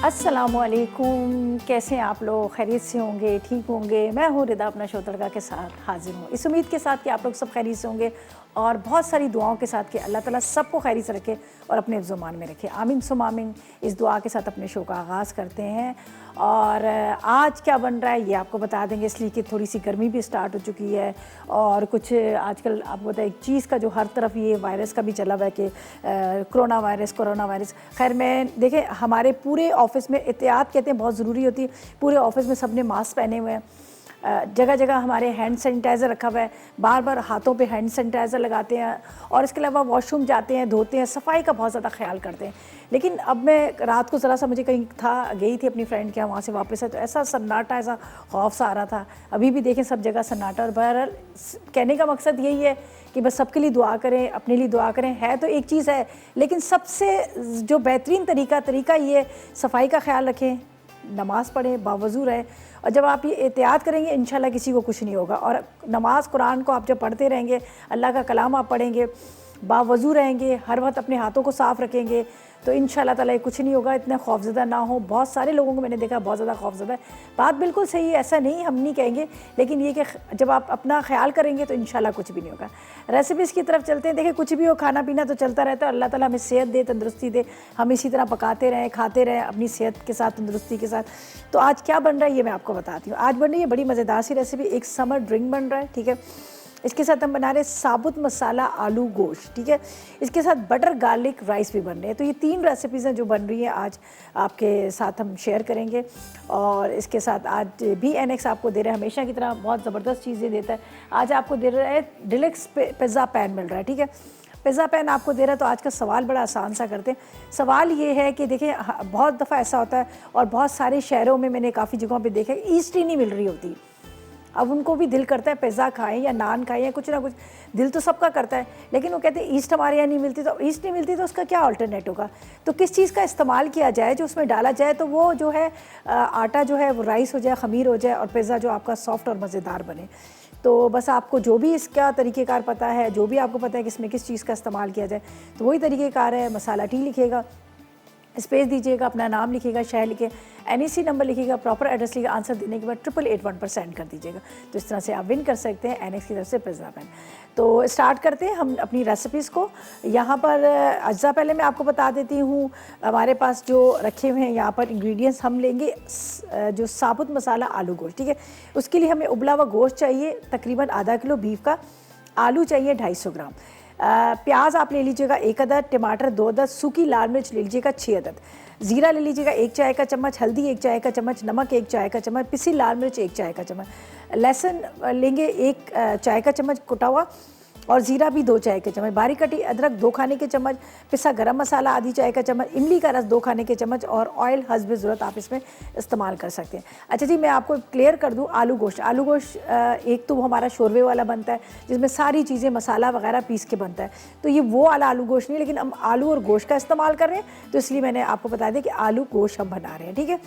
अस्सलामुअलैकुम, कैसे हैं आप लोग? खैरियत से होंगे, ठीक होंगे। मैं हूँ रिदा अपना शो तड़का के साथ हाजिर हूँ, इस उम्मीद के साथ कि आप लोग सब खैरियत से होंगे और बहुत सारी दुआओं के साथ कि अल्लाह ताला सबको खैरियत से रखे और अपने ज़ुबान में रखे। आमीन सुम आमीन। इस दुआ के साथ अपने शो का आगाज़ करते हैं और आज क्या बन रहा है ये आपको बता देंगे, इसलिए कि थोड़ी सी गर्मी भी स्टार्ट हो चुकी है और कुछ आजकल आपको पता है एक चीज़ का जो हर तरफ ये वायरस का भी चला हुआ है कि कोरोना वायरस। खैर मैं देखें, हमारे पूरे ऑफिस में एहतियात कहते हैं बहुत ज़रूरी होती है। पूरे ऑफिस में सबने मास्क पहने हुए हैं, जगह जगह हमारे हैंड सैनिटाइज़र रखा हुआ है, बार बार हाथों पे हैंड सैनिटाइज़र लगाते हैं और इसके अलावा वॉशरूम जाते हैं, धोते हैं, सफाई का बहुत ज़्यादा ख्याल करते हैं। लेकिन अब मैं रात को ज़रा सा मुझे कहीं था, गई थी अपनी फ्रेंड के यहाँ, वहाँ से वापस है तो ऐसा सन्नाटा, ऐसा खौफ सा आ रहा था। अभी भी देखें सब जगह सन्नाटा। और बहरहाल कहने का मकसद यही है कि बस सबके लिए दुआ करें, अपने लिए दुआ करें। है तो एक चीज़ है, लेकिन सबसे जो बेहतरीन तरीका ये सफाई का ख्याल रखें, नमाज़ पढ़ें, बावज़ू रहें। और जब आप ये एहतियात करेंगे इंशाल्लाह किसी को कुछ नहीं होगा। और नमाज़ कुरान को आप जब पढ़ते रहेंगे, अल्लाह का कलाम आप पढ़ेंगे, बावज़ू रहेंगे, हर वक्त अपने हाथों को साफ़ रखेंगे तो इंशाल्लाह ताला कुछ नहीं होगा। इतना खौफज़दा ना हो। बहुत सारे लोगों को मैंने देखा बहुत ज़्यादा खौफज़दा है। बात बिल्कुल सही है, ऐसा नहीं, हम नहीं कहेंगे, लेकिन ये कि जब आप अपना ख्याल करेंगे तो इंशाल्लाह कुछ भी नहीं होगा। रेसिपीज़ की तरफ चलते हैं। देखिए कुछ भी हो, खाना पीना तो चलता रहता है। अल्लाह ताला हमें सेहत दे, तंदुरुस्ती दे, हम इसी तरह पकाते रहें, खाते रहें अपनी सेहत के साथ, तंदुरुस्ती के साथ। तो आज क्या बन रहा है ये मैं आपको बताती हूँ। आज बन रही है बड़ी मज़ेदार सी रेसिपी, एक समर ड्रिंक बन रहा है, ठीक है। इसके साथ हम बना रहे हैं साबुत मसाला आलू गोश्त, ठीक है। इसके साथ बटर गार्लिक राइस भी बन रहे हैं। तो ये 3 रेसिपीज़ हैं जो बन रही हैं, आज आपके साथ हम शेयर करेंगे। और इसके साथ आज BNX आपको दे रहा है, हमेशा की तरह बहुत ज़बरदस्त चीज़ें देता है। आज आपको दे रहा है डिलक्स पिज़्ज़ा पैन मिल रहा है, ठीक है। पिज़्ज़ा पैन आपको दे रहा है। तो आज का सवाल बड़ा आसान सा करते हैं। सवाल ये है कि देखिए बहुत दफ़ा ऐसा होता है और बहुत सारे शहरों में मैंने काफ़ी जगहों पे देखा है ईस्ट ही नहीं मिल रही होती। अब उनको भी दिल करता है पिज़्ज़ा खाएं या नान खाएं या कुछ ना कुछ, दिल तो सबका करता है, लेकिन वो कहते हैं ईस्ट हमारे यहाँ नहीं मिलती। तो ईस्ट नहीं मिलती तो उसका क्या अल्टरनेट होगा? तो किस चीज़ का इस्तेमाल किया जाए जो उसमें डाला जाए तो वो जो है आटा जो है वो राइस हो जाए, ख़मीर हो जाए और पिज़्ज़ा जो आपका सॉफ्ट और मज़ेदार बने। तो बस आपको जो भी इसका तरीक़ेकार पता है, जो भी आपको पता है कि इसमें किस चीज़ का इस्तेमाल किया जाए, तो वही तरीक़ेकार है। मसाला टी लिखिएगा, स्पेस दीजिएगा, अपना नाम लिखिएगा, शहर लिखे, NEC नंबर लिखिएगा, प्रॉपर एड्रेस लिखिएगा, आंसर देने के बाद 8881 पर सेंड कर दीजिएगा। तो इस तरह से आप विन कर सकते हैं NX की तरफ से पिज़्ज़ा पैन। तो स्टार्ट करते हैं हम अपनी रेसिपीज़ को। यहाँ पर अज्जा पहले मैं आपको बता देती हूँ, हमारे पास जो रखे हुए हैं यहाँ पर इंग्रेडिएंट्स हम लेंगे जो साबुत मसाला आलू गोश्त, ठीक है। उसके लिए हमें उबला हुआ गोश्त चाहिए तकरीबन आधा किलो बीफ का, आलू चाहिए 250 ग्राम, प्याज आप ले लीजिएगा 1 अदद, टमाटर 2 अदद, सूखी लाल मिर्च ले लीजिएगा 6 अदद, ज़ीरा ले लीजिएगा 1 चाय का चम्मच, हल्दी 1 चाय का चम्मच, नमक 1 चाय का चम्मच, पिसी लाल मिर्च 1 चाय का चम्मच, लहसुन लेंगे 1 चाय का चम्मच कुटा हुआ और ज़ीरा भी 2 चाय के चम्मच, बारीक कटी अदरक 2 खाने के चम्मच, पिसा गरम मसाला आधी चाय का चम्मच, इमली का रस 2 खाने के चम्मच और ऑयल हस्ब ज़रूरत आप इसमें इस्तेमाल कर सकते हैं। अच्छा जी, मैं आपको क्लियर कर दूं, आलू गोश्त एक तो वो हमारा शोरबे वाला बनता है जिसमें सारी चीज़ें मसाला वगैरह पीस के बनता है, तो ये वो वाला आलू गोश्त नहीं, लेकिन हम आलू और गोश्त का इस्तेमाल कर रहे हैं तो इसलिए मैंने आपको बता दिया कि आलू गोश्त हम बना रहे हैं, ठीक है।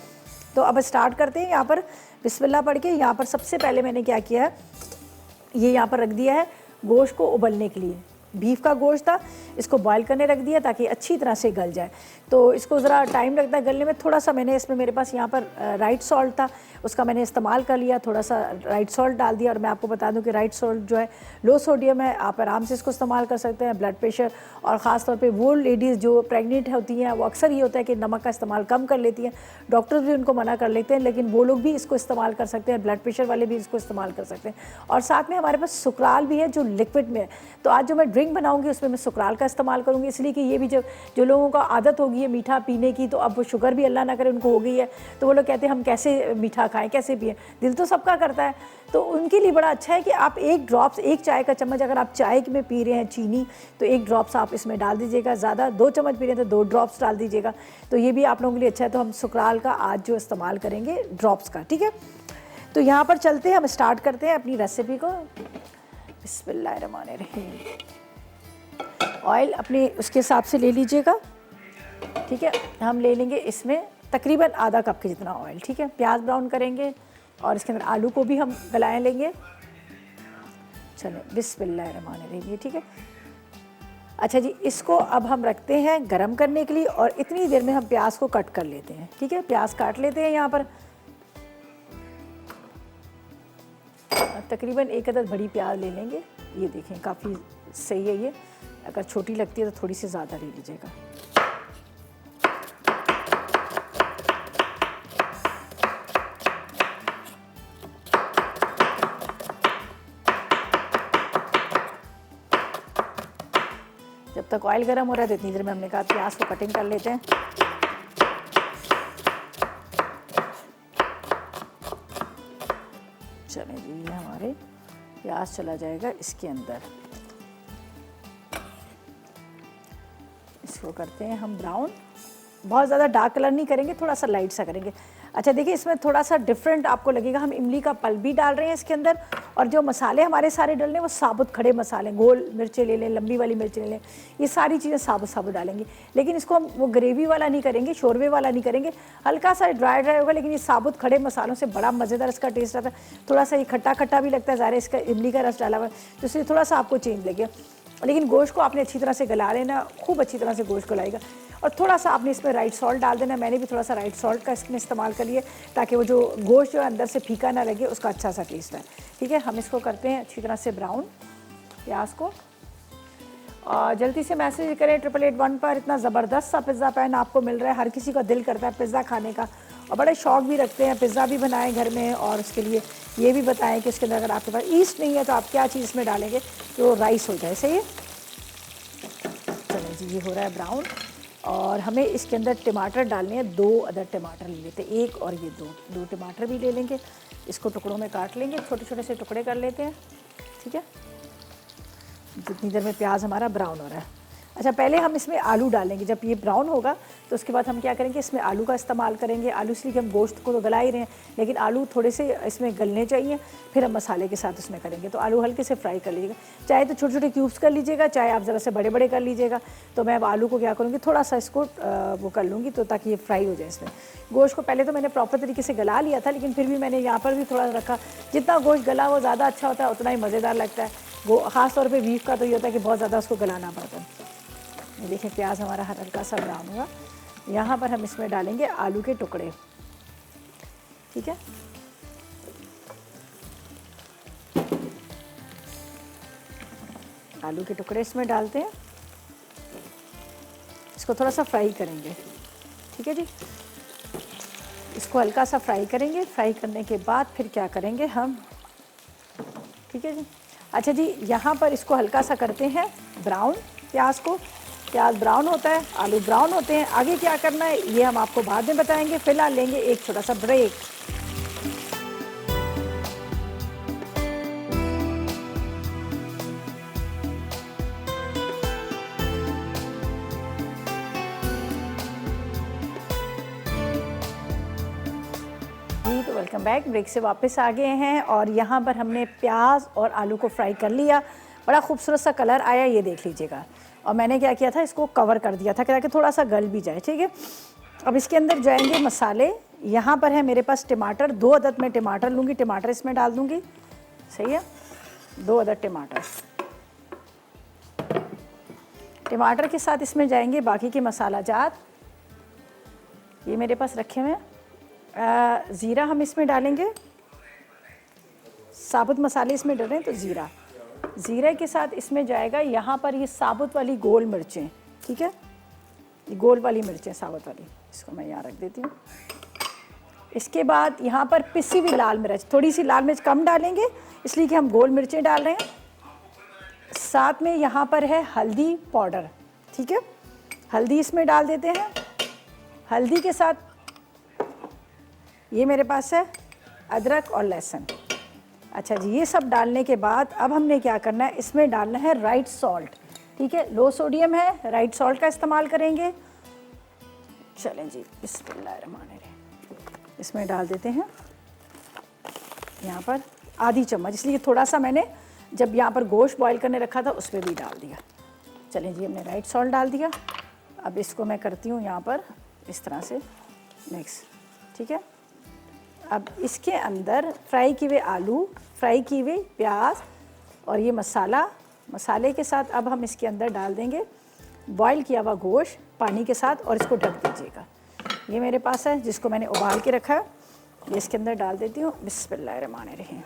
तो अब स्टार्ट करते हैं। यहाँ पर बिस्मिल्लाह पढ़ के, यहाँ पर सबसे पहले मैंने क्या किया है, ये यहाँ पर रख दिया है गोश्त को उबलने के लिए। बीफ का गोश्त था, इसको बॉईल करने रख दिया ताकि अच्छी तरह से गल जाए। तो इसको ज़रा टाइम लगता है गलने में। थोड़ा सा मैंने इसमें, मेरे पास यहाँ पर राइट सॉल्ट था, उसका मैंने इस्तेमाल कर लिया, थोड़ा सा राइट सॉल्ट डाल दिया। और मैं आपको बता दूं कि राइट सॉल्ट जो है लो सोडियम है, आप आराम से इसको इस्तेमाल कर सकते हैं। ब्लड प्रेशर और ख़ास तौर पे वो लेडीज़ जो प्रेग्नेंट होती हैं वो अक्सर ये होता है कि नमक का इस्तेमाल कम कर लेती हैं, डॉक्टर्स भी उनको मना कर लेते हैं, लेकिन वो लोग भी इसको इस्तेमाल कर सकते हैं, ब्लड प्रेशर वाले भी इसको इस्तेमाल कर सकते हैं। और साथ में हमारे पास सुकराल भी है जो लिक्विड में है। तो आज जो मैं ड्रिंक बनाऊँगी उसमें मैं सुकराल का इस्तेमाल करूँगी, इसलिए कि ये भी जो लोगों का आदत होगी है मीठा पीने की, तो अब वो शुगर भी अल्लाह ना करे उनको हो गई है, तो वो लोग कहते हैं हम कैसे मीठा खाएं, कैसे पिएं, दिल तो सबका करता है। तो उनके लिए बड़ा अच्छा है कि आप 1 ड्रॉप्स, 1 चाय का चम्मच, अगर आप चाय में पी रहे हैं चीनी तो 1 ड्रॉप्स आप इसमें डाल दीजिएगा, ज़्यादा 2 चम्मच पी रहे हैं तो 2 ड्रॉप्स डाल दीजिएगा। तो ये भी आप लोगों के लिए अच्छा है। तो हम सुकराल का आज जो इस्तेमाल करेंगे ड्रॉप्स का, ठीक है। तो यहाँ पर चलते हैं, हम स्टार्ट करते हैं अपनी रेसिपी को। बिस्मिल्लाहिर्रहमानिर्रहीम। ऑयल अपने उसके हिसाब से ले लीजिएगा, ठीक है। हम ले लेंगे इसमें तकरीबन आधा कप के जितना ऑयल, ठीक है। प्याज ब्राउन करेंगे और इसके अंदर आलू को भी हम गलाए लेंगे। चलो बिस्मिल्लाहिर्रहमानिर्रहीम, ठीक है। अच्छा जी, इसको अब हम रखते हैं गरम करने के लिए और इतनी देर में हम प्याज को कट कर लेते हैं। ठीक है, प्याज काट लेते हैं यहाँ पर। तकरीबन एक अदद बड़ी प्याज ले लेंगे। ये देखें काफ़ी सही है ये। अगर छोटी लगती है तो थोड़ी सी ज़्यादा ले लीजिएगा। जब तक ऑयल गर्म हो रहा है तो इतनी देर में हमने कहा प्याज को कटिंग कर लेते हैं। चलें जी, ये हमारे प्याज चला जाएगा इसके अंदर। इसको करते हैं हम ब्राउन। बहुत ज़्यादा डार्क कलर नहीं करेंगे, थोड़ा सा लाइट सा करेंगे। अच्छा देखिए, इसमें थोड़ा सा डिफरेंट आपको लगेगा, हम इमली का पल्प भी डाल रहे हैं इसके अंदर। और जो मसाले हमारे सारे डलने हैं वो साबुत खड़े मसाले, गोल मिर्चें ले लें, लंबी वाली मिर्चें ले लें, ये सारी चीज़ें साबुत साबुत डालेंगे। लेकिन इसको हम वो ग्रेवी वाला नहीं करेंगे, शोरबे वाला नहीं करेंगे, हल्का सा ड्राई ड्राई होगा। लेकिन ये साबुत खड़े मसालों से बड़ा मज़ेदार इसका टेस्ट आता है। थोड़ा सा ये खट्टा खट्टा भी लगता है, ज़ाहिर है इसका इमली का रस डाला हुआ है, तो इसलिए थोड़ा सा आपको चेंज लगे। लेकिन गोश्त को आपने अच्छी तरह से गला लेना, खूब अच्छी तरह से गोश्त गलाएगा। और थोड़ा सा आपने इसमें राइट सॉल्ट डाल देना। मैंने भी थोड़ा सा राइट सॉल्ट का इसमें इस्तेमाल कर लिया ताकि वो जो गोश्त जो है अंदर से फीका ना लगे, उसका अच्छा सा टेस्ट है। ठीक है, हम इसको करते हैं अच्छी तरह से ब्राउन प्याज को। और जल्दी से मैसेज करें 8881 पर। इतना ज़बरदस्त सा पिज़्ज़ा पैन आपको मिल रहा है। हर किसी का दिल करता है पिज़्ज़ा खाने का और बड़े शौक भी रखते हैं पिज़्ज़ा भी बनाएं घर में। और उसके लिए ये भी बताएं कि इसके अंदर अगर आपके पास ईस्ट नहीं है तो आप क्या चीज़ इसमें डालेंगे कि वो राइस हो जाए। सही है, चलें जी, ये हो रहा है ब्राउन। और हमें इसके अंदर टमाटर डालने हैं। 2 अदद टमाटर ले लेते हैं, एक और ये दो टमाटर भी ले लेंगे। इसको टुकड़ों में काट लेंगे, छोटे छोटे से टुकड़े कर लेते हैं। ठीक है, जितनी देर में प्याज हमारा ब्राउन हो रहा है। अच्छा, पहले हम इसमें आलू डालेंगे। जब ये ब्राउन होगा तो उसके बाद हम क्या करेंगे, इसमें आलू का इस्तेमाल करेंगे। आलू इसलिए कि हम गोश्त को तो गला ही रहे हैं, लेकिन आलू थोड़े से इसमें गलने चाहिए, फिर हम मसाले के साथ उसमें करेंगे। तो आलू हल्के से फ्राई कर लीजिएगा, चाहे तो छोटे छोटे क्यूब्स कर लीजिएगा, चाहे आप ज़रा से बड़े बड़े कर लीजिएगा। तो मैं अब आलू को क्या करूँगी, थोड़ा सा इसको वो कर लूँगी तो ताकि ये फ्राई हो जाए। इसमें गोश्त को पहले तो मैंने प्रॉपर तरीके से गला लिया था, लेकिन फिर भी मैंने यहाँ पर भी थोड़ा रखा। जितना गोश्त गला वो ज़्यादा अच्छा होता है, उतना ही मज़ेदार लगता है। ख़ास तौर पर बीफ का तो ये होता है कि बहुत ज़्यादा उसको गलाना पड़ता है। ये देखिए प्याज हमारा हल्का सा ब्राउन हुआ। यहाँ पर हम इसमें डालेंगे आलू के टुकड़े। ठीक है, आलू के टुकड़े इसमें डालते हैं। इसको थोड़ा सा फ्राई करेंगे। ठीक है जी, इसको हल्का सा फ्राई करेंगे। फ्राई करने के बाद फिर क्या करेंगे हम, ठीक है जी। अच्छा जी, यहाँ पर इसको हल्का सा करते हैं ब्राउन प्याज को। प्याज ब्राउन होता है, आलू ब्राउन होते हैं। आगे क्या करना है ये हम आपको बाद में बताएंगे। फिलहाल लेंगे एक छोटा सा ब्रेक। जी तो वेलकम बैक। ब्रेक से वापस आ गए हैं और यहाँ पर हमने प्याज और आलू को फ्राई कर लिया। बड़ा खूबसूरत सा कलर आया, ये देख लीजिएगा। और मैंने क्या किया था, इसको कवर कर दिया था ताकि थोड़ा सा गल भी जाए। ठीक है, अब इसके अंदर जाएंगे मसाले। यहाँ पर है मेरे पास टमाटर, 2 अदद मैं टमाटर लूँगी, टमाटर इसमें डाल दूँगी। सही है, 2 अदद टमाटर। टमाटर के साथ इसमें जाएंगे बाकी के मसाला जात। ये मेरे पास रखे हुए हैं। ज़ीरा हम इसमें डालेंगे, साबुत मसाले इसमें डल रहे हैं तो ज़ीरा। ज़ीरे के साथ इसमें जाएगा यहाँ पर ये साबुत वाली गोल मिर्चें। ठीक है, ये गोल वाली मिर्चें साबुत वाली, इसको मैं यहाँ रख देती हूँ। इसके बाद यहाँ पर पिसी हुई लाल मिर्च, थोड़ी सी लाल मिर्च कम डालेंगे इसलिए कि हम गोल मिर्चें डाल रहे हैं। साथ में यहाँ पर है हल्दी पाउडर। ठीक है, हल्दी इसमें डाल देते हैं। हल्दी के साथ ये मेरे पास है अदरक और लहसुन। अच्छा जी, ये सब डालने के बाद अब हमने क्या करना है, इसमें डालना है राइट सॉल्ट। ठीक है, लो सोडियम है, राइट सॉल्ट का इस्तेमाल करेंगे। चलें जी, बिस्मिल्लाहिर्रहमानिर्रहीम। इसमें डाल देते हैं यहाँ पर आधी चम्मच, इसलिए थोड़ा सा मैंने जब यहाँ पर गोश्त बॉईल करने रखा था उसमें भी डाल दिया। चलें जी, हमने राइट सॉल्ट डाल दिया। अब इसको मैं करती हूँ यहाँ पर इस तरह से मिक्स। ठीक है, अब इसके अंदर फ्राई किए हुए आलू, फ्राई किए हुए प्याज और ये मसाला, मसाले के साथ अब हम इसके अंदर डाल देंगे बॉईल किया हुआ गोश्त पानी के साथ और इसको ढक दीजिएगा। ये मेरे पास है जिसको मैंने उबाल के रखा है, ये इसके अंदर डाल देती हूँ। बिस्मिल्लाहिर्रहमानिर्रहीम।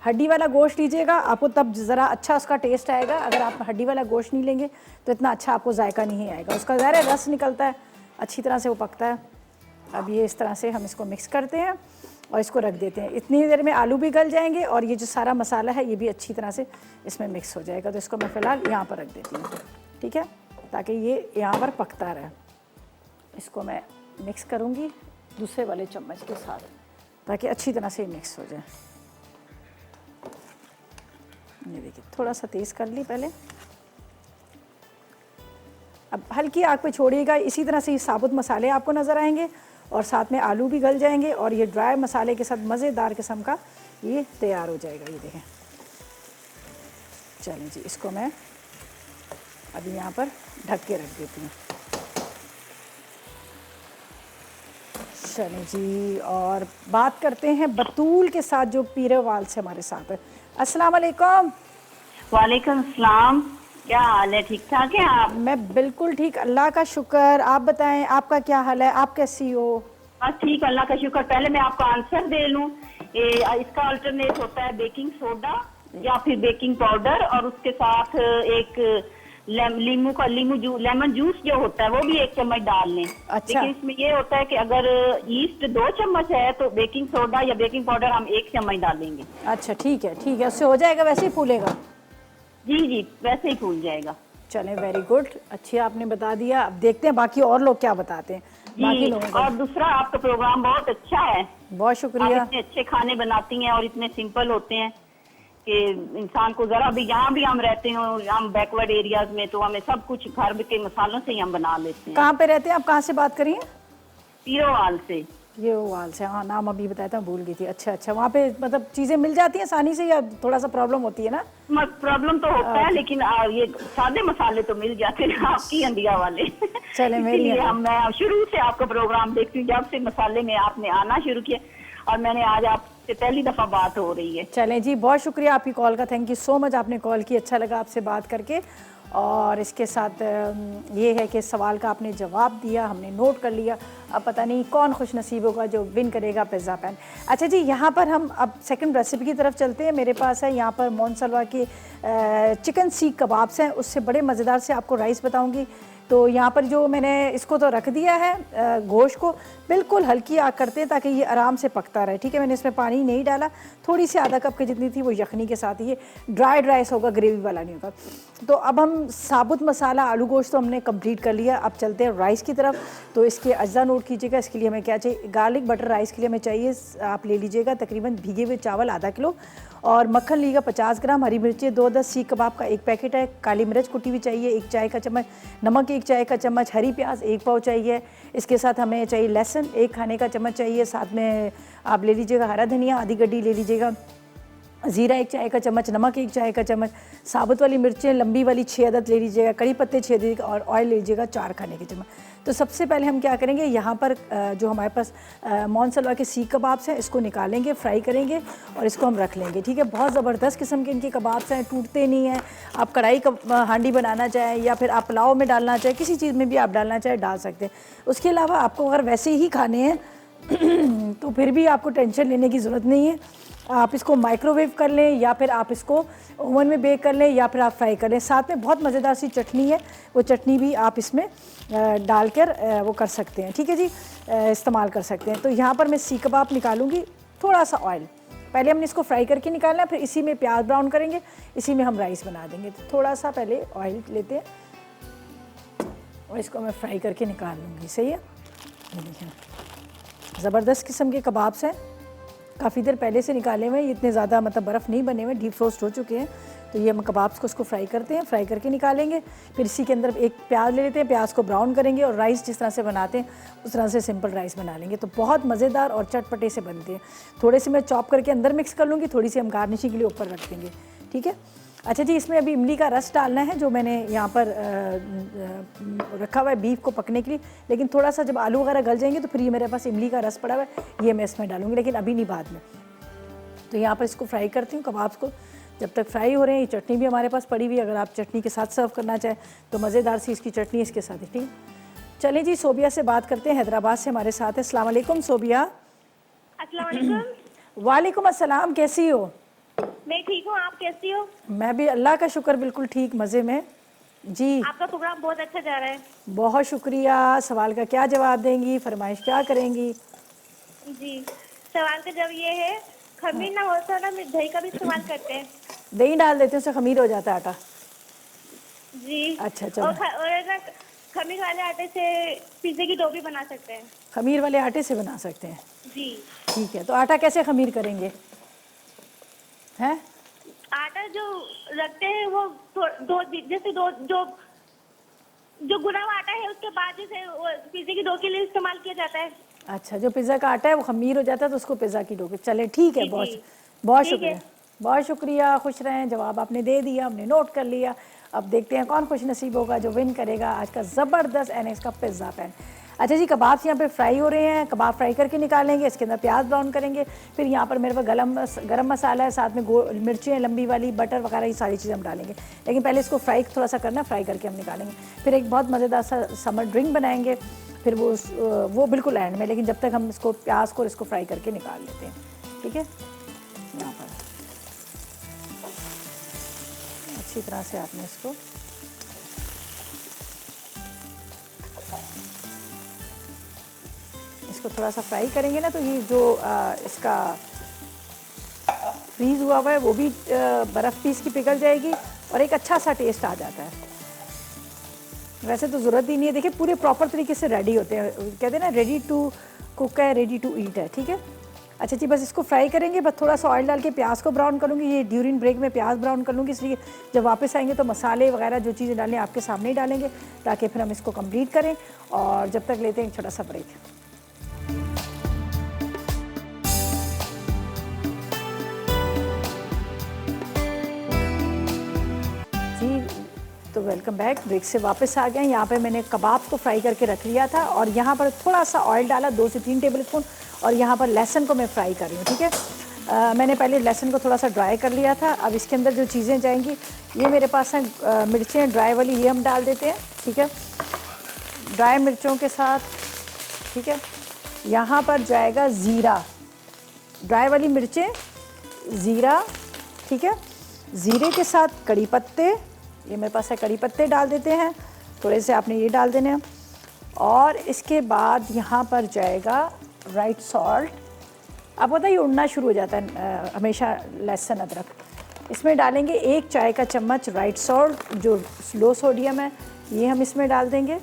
हड्डी वाला गोश्त लीजिएगा, आपको तब ज़रा अच्छा उसका टेस्ट आएगा। अगर आप हड्डी वाला गोश्त नहीं लेंगे तो इतना अच्छा आपको जायका नहीं आएगा। उसका ज़रा रस निकलता है, अच्छी तरह से वो पकता है। अब ये इस तरह से हम इसको मिक्स करते हैं और इसको रख देते हैं। इतनी देर में आलू भी गल जाएंगे और ये जो सारा मसाला है ये भी अच्छी तरह से इसमें मिक्स हो जाएगा। तो इसको मैं फ़िलहाल यहाँ पर रख देती हूँ, ठीक है, ताकि ये यहाँ पर पकता रहे। इसको मैं मिक्स करूँगी दूसरे वाले चम्मच के साथ ताकि अच्छी तरह से मिक्स हो जाए। ये देखिए थोड़ा सा तेज़ कर ली पहले। अब हल्की आग पे छोड़िएगा। इसी तरह से ये साबुत मसाले आपको नज़र आएंगे और साथ में आलू भी गल जाएंगे और ये ड्राई मसाले के साथ मज़ेदार किस्म का ये तैयार हो जाएगा। ये देखें। चलें जी, इसको मैं अभी यहाँ पर ढक के रख देती हूँ। चलें जी, और बात करते हैं बतूल के साथ जो पीरेवाल से हमारे साथ है। अस्सलाम वालेकुम। वालेकुम सलाम। क्या हाल है? ठीक ठाक है आप? मैं बिल्कुल ठीक, अल्लाह का शुक्र। आप बताएं आपका क्या हाल है, आप कैसी हो? बस ठीक, अल्लाह का शुक्र। पहले मैं आपको आंसर दे लूं। इसका अल्टरनेट होता है बेकिंग सोडा या फिर बेकिंग पाउडर, और उसके साथ एक लेमन जूस जो होता है वो भी 1 चम्मच डाल लें। अच्छा। लेकिन इसमें ये होता है कि अगर ईस्ट 2 चम्मच है तो बेकिंग सोडा या बेकिंग पाउडर हम 1 चम्मच डालेंगे। अच्छा ठीक है, ठीक है, उससे हो जाएगा, वैसे ही फूलेगा। जी जी, वैसे ही फूल जाएगा। चलें, वेरी गुड, अच्छी आपने बता दिया। अब देखते हैं बाकी और लोग क्या बताते हैं बाकी जी। लोगों को। और दूसरा, आपका प्रोग्राम बहुत अच्छा है। बहुत शुक्रिया। आप इतने अच्छे खाने बनाती हैं और इतने सिंपल होते हैं कि इंसान को जरा भी, यहाँ भी हम रहते हैं, हम बैकवर्ड एरियाज में, तो हमें सब कुछ घर के मसालों से ही हम बना लेते हैं। कहाँ पे रहते हैं आप, कहाँ से बात करिए? पीरोवाल से। ये वाल से, हाँ नाम अभी बताया था, भूल गई थी। अच्छा अच्छा, वहाँ पे मतलब चीज़ें मिल जाती हैं आसानी से या थोड़ा सा प्रॉब्लम होती है ना? प्रॉब्लम तो होता है, लेकिन ये सादे मसाले तो मिल जाते हैं आपकी इंडिया वाले। चले मेरी इसीलिए मैं शुरू से आपका प्रोग्राम देखती हूँ, जब से मसाले में आपने आना शुरू किया, और मैंने आज आपसे पहली दफ़ा बात हो रही है। चलें जी, बहुत शुक्रिया आपकी कॉल का, थैंक यू सो मच, आपने कॉल की, अच्छा लगा आपसे बात करके। और इसके साथ ये है कि सवाल का आपने जवाब दिया, हमने नोट कर लिया। अब पता नहीं कौन खुश नसीब होगा जो विन करेगा पिज़्ज़ा पैन। अच्छा जी, यहाँ पर हम अब सेकंड रेसिपी की तरफ चलते हैं। मेरे पास है यहाँ पर मोनसलवा के चिकन सीख कबाब्स हैं, उससे बड़े मज़ेदार से आपको राइस बताऊँगी। तो यहाँ पर जो मैंने इसको तो रख दिया है, गोश्त को बिल्कुल हल्की आग करते हैं ताकि ये आराम से पकता रहे, ठीक है। मैंने इसमें पानी नहीं डाला, थोड़ी सी आधा कप की जितनी थी वो यखनी के साथ, ये ड्राई राइस होगा, ग्रेवी वाला नहीं होगा। तो अब हम साबुत मसाला आलू गोश्त तो हमने कंप्लीट कर लिया, अब चलते हैं राइस की तरफ। तो इसके अज्जा नोट कीजिएगा। इसके लिए हमें क्या चाहिए, गार्लिक बटर राइस के लिए हमें चाहिए, आप ले लीजिएगा तकरीबन भीगे हुए चावल आधा किलो, और मक्खन लीजिएगा 50 ग्राम, हरी मिर्ची 2-10, सीख कबाब का 1 पैकेट है, काली मिर्च कुटी हुई चाहिए 1 चाय का चम्मच, नमक 1 चाय का चम्मच, हरी प्याज 1 पाव चाहिए। इसके साथ हमें चाहिए लहसुन 1 खाने का चम्मच चाहिए, साथ में आप ले लीजिएगा हरा धनिया आधी गड्डी ले लीजिएगा, ज़ीरा 1 चाय का चम्मच, नमक 1 चाय का चम्मच, साबुत वाली मिर्चें लंबी वाली 6 अदद ले लीजिएगा, कड़ी पत्ते 6 दीजिएगा, और ऑयल ले लीजिएगा 4 खाने के चम्मच। तो सबसे पहले हम क्या करेंगे, यहाँ पर जो हमारे पास मोनसलवा के सीख कबाब्स हैं इसको निकालेंगे, फ्राई करेंगे और इसको हम रख लेंगे, ठीक है। बहुत ज़बरदस्त किस्म के इनके कबाब्स हैं, टूटते नहीं हैं। आप कढ़ाई हांडी बनाना चाहें या फिर आप पुलाव में डालना चाहें, किसी चीज़ में भी आप डालना चाहें डाल सकते हैं। उसके अलावा आपको अगर वैसे ही खाने हैं तो फिर भी आपको टेंशन लेने की ज़रूरत नहीं है। आप इसको माइक्रोवेव कर लें या फिर आप इसको ओवन में बेक कर लें या फिर आप फ्राई कर लें। साथ में बहुत मज़ेदार सी चटनी है, वो चटनी भी आप इसमें डालकर वो कर सकते हैं, ठीक है जी, इस्तेमाल कर सकते हैं। तो यहाँ पर मैं सीख कबाब निकालूंगी, थोड़ा सा ऑयल, पहले हमने इसको फ्राई करके निकालना है, फिर इसी में प्याज ब्राउन करेंगे, इसी में हम राइस बना देंगे। तो थोड़ा सा पहले ऑयल लेते हैं और इसको मैं फ्राई करके निकाल लूँगी, सही है। ज़बरदस्त किस्म के कबाब्स हैं, काफ़ी देर पहले से निकाले हुए हैं, इतने ज़्यादा मतलब बर्फ़ नहीं बने हुए, डीप फ्रोस्ट हो चुके हैं। तो ये हम कबाब्स को उसको फ्राई करते हैं, फ्राई करके निकालेंगे। फिर इसी के अंदर एक प्याज ले लेते हैं, प्याज को ब्राउन करेंगे और राइस जिस तरह से बनाते हैं उस तरह से सिंपल राइस बना लेंगे। तो बहुत मज़ेदार और चटपटे से बनते हैं। थोड़े से मैं चॉप करके अंदर मिक्स कर लूँगी, थोड़ी सी हम गार्निशिंग के लिए ऊपर रख देंगे, ठीक है। अच्छा जी, इसमें अभी इमली का रस डालना है जो मैंने यहाँ पर रखा हुआ है बीफ को पकने के लिए, लेकिन थोड़ा सा जब आलू वगैरह गल जाएंगे तो फिर ये मेरे पास इमली का रस पड़ा हुआ है, ये मैं इसमें डालूंगी, लेकिन अभी नहीं, बाद में। तो यहाँ पर इसको फ्राई करती हूँ कबाब्स को। जब तक फ्राई हो रहे हैं, ये चटनी भी हमारे पास पड़ी हुई है, अगर आप चटनी के साथ सर्व करना चाहें तो मज़ेदार सी इसकी चटनी इसके साथ है। ठीक, चलें जी, सोबिया से बात करते हैं, हैदराबाद से हमारे साथ है। अस्सलाम वालेकुम सोबिया। अस्सलाम वालेकुम। वालेकुम अस्सलाम, कैसी हो? मैं ठीक हूँ, आप कैसी हो? मैं भी अल्लाह का शुक्र बिल्कुल ठीक, मज़े में जी। आपका प्रोग्राम बहुत अच्छा जा रहा है। बहुत शुक्रिया। सवाल का क्या जवाब देंगी, फरमाइश क्या करेंगी? जी, सवाल का जब ये है, खमीर ना होता ना, मैं दही का भी इस्तेमाल करते हैं। दही डाल देते हैं, उससे खमीर हो जाता है आटा। जी। अच्छा, चलो। और ना खमीर वाले आटे से पिज्जे की डो भी बना सकते हैं। खमीर वाले आटे से बना सकते हैं? जी। ठीक है, तो आटा कैसे खमीर करेंगे हैं? आटा जो रखते हैं वो दो जैसे दो जो गुना हुआ आटा है उसके बाद जैसे पिज्जे की डो के लिए इस्तेमाल किया जाता है। अच्छा, जो पिज़्ज़ा का आटा है वो खमीर हो जाता है तो उसको पिज़्ज़ा की डो के, चले ठीक है। जी, बहुत जी। बहुत ठीक शुक्रिया, है। बहुत शुक्रिया। खुश रहें, जवाब आपने दे दिया, हमने नोट कर लिया। अब देखते हैं कौन खुश नसीब होगा जो विन करेगा आज का ज़बरदस्त एनएक्स का पिज़्ज़ा पैन। अच्छा जी, कबाब यहाँ पे फ्राई हो रहे हैं, कबाब फ्राई करके निकालेंगे, इसके अंदर प्याज ब्राउन करेंगे, फिर यहाँ पर मेरे पास गरम मसाला है, साथ में मिर्चें लंबी वाली, बटर वगैरह, ये सारी चीज़ें हम डालेंगे। लेकिन पहले इसको फ्राई थोड़ा सा करना, फ्राई करके हम निकालेंगे। फिर एक बहुत मज़ेदार सा समर ड्रिंक बनाएंगे, फिर वो बिल्कुल एंड में, लेकिन जब तक हम इसको प्याज को इसको फ्राई करके निकाल लेते हैं। ठीक है, यहाँ पर अच्छी तरह से आपने इसको थोड़ा सा फ्राई करेंगे ना, तो ये जो इसका फ्रीज़ हुआ हुआ है वो भी बर्फ़ पीस की पिघल जाएगी और एक अच्छा सा टेस्ट आ जाता है। वैसे तो ज़रूरत ही नहीं है, देखिए पूरे प्रॉपर तरीके से रेडी होते हैं, कहते हैं ना रेडी टू कुक है, रेडी टू ईट है। ठीक है, अच्छा जी, बस इसको फ्राई करेंगे, बस थोड़ा सा ऑयल डाल के प्याज को ब्राउन करूँगी। ये ड्यूरिंग ब्रेक में प्याज ब्राउन कर लूँगी, इसलिए जब वापस आएंगे तो मसाले वगैरह जो चीज़ें डालें आपके सामने ही डालेंगे, ताकि फिर हम इसको कंप्लीट करें। और जब तक लेते हैं एक छोटा सा ब्रेक। जी, तो वेलकम बैक, ब्रेक से वापस आ गए। यहाँ पे मैंने कबाब को फ्राई करके रख लिया था और यहाँ पर थोड़ा सा ऑयल डाला, 2 से 3 टेबल स्पून, और यहाँ पर लहसुन को मैं फ्राई कर रही हूँ। ठीक है, मैंने पहले लहसुन को थोड़ा सा ड्राई कर लिया था। अब इसके अंदर जो चीज़ें जाएंगी, ये मेरे पास हैं मिर्चें ड्राई वाली, ये हम डाल देते हैं। ठीक है, ड्राई मिर्चों के साथ। ठीक है, यहाँ पर जाएगा ज़ीरा, ड्राई वाली मिर्चें, ज़ीरा। ठीक है, ज़ीरे के साथ कड़ी पत्ते, ये मेरे पास है, कड़ी पत्ते डाल देते हैं, थोड़े से आपने ये डाल देने हैं। और इसके बाद यहाँ पर जाएगा राइट सॉल्ट। अब पता है ये उड़ना शुरू हो जाता है हमेशा लहसुन अदरक, इसमें डालेंगे 1 चाय का चम्मच राइट सॉल्ट जो लो सोडियम है, ये हम इसमें डाल देंगे।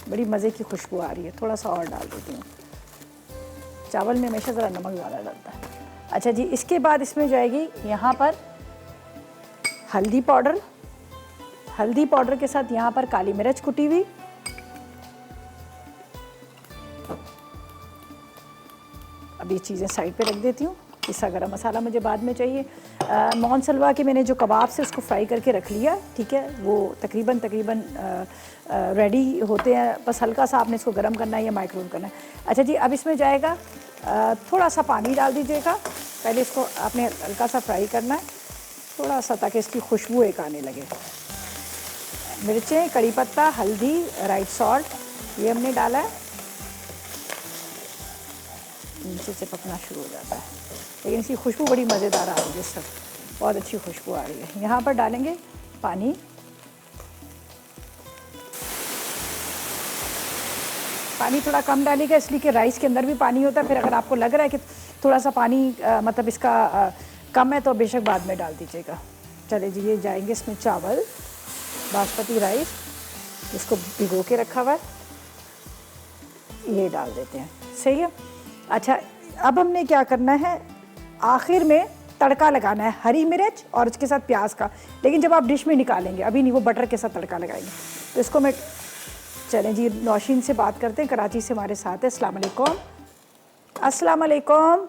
बड़ी मज़े की खुशबू आ रही है, थोड़ा सा और डाल देती हूँ। चावल में हमेशा ज़रा नमक ज़्यादा डलता है। अच्छा जी, इसके बाद इसमें जाएगी यहाँ पर हल्दी पाउडर, हल्दी पाउडर के साथ यहाँ पर काली मिर्च कुटी हुई, अब ये चीज़ें साइड पे रख देती हूँ। पिसा गरम मसाला मुझे बाद में चाहिए। मौन सलवा के मैंने जो कबाब से उसको फ्राई करके रख लिया। ठीक है, वो तकरीबन रेडी होते हैं, बस हल्का सा आपने इसको गर्म करना है या माइक्रोवेव करना है। अच्छा जी, अब इसमें जाएगा थोड़ा सा पानी डाल दीजिएगा, पहले इसको आपने हल्का सा फ्राई करना है थोड़ा सा, ताकि इसकी खुशबू एक आने लगे। मिर्चें, कड़ी पत्ता, हल्दी, राइट सॉल्ट, ये हमने डाला है। नीचे से पकना शुरू हो जाता है, लेकिन इसकी खुशबू बड़ी मज़ेदार आ रही है, सब बहुत अच्छी खुशबू आ रही है। यहाँ पर डालेंगे पानी, पानी थोड़ा कम डालिएगा इसलिए कि राइस के अंदर भी पानी होता है। फिर अगर आपको लग रहा है कि थोड़ा सा पानी मतलब इसका कम है तो बेशक बाद में डाल दीजिएगा। चले जी, ये जाएंगे इसमें चावल, बासमती राइस, इसको भिगो के रखा हुआ है, ये डाल देते हैं। सही है। अच्छा, अब हमने क्या करना है, आखिर में तड़का लगाना है हरी मिर्च और उसके साथ प्याज का, लेकिन जब आप डिश में निकालेंगे, अभी नहीं, वो बटर के साथ तड़का लगाएंगे। तो इसको मैं, चलें जी, नौशीन से बात करते हैं, कराची से हमारे साथ है। अस्सलाम वालेकुम। अस्सलाम वालेकुम।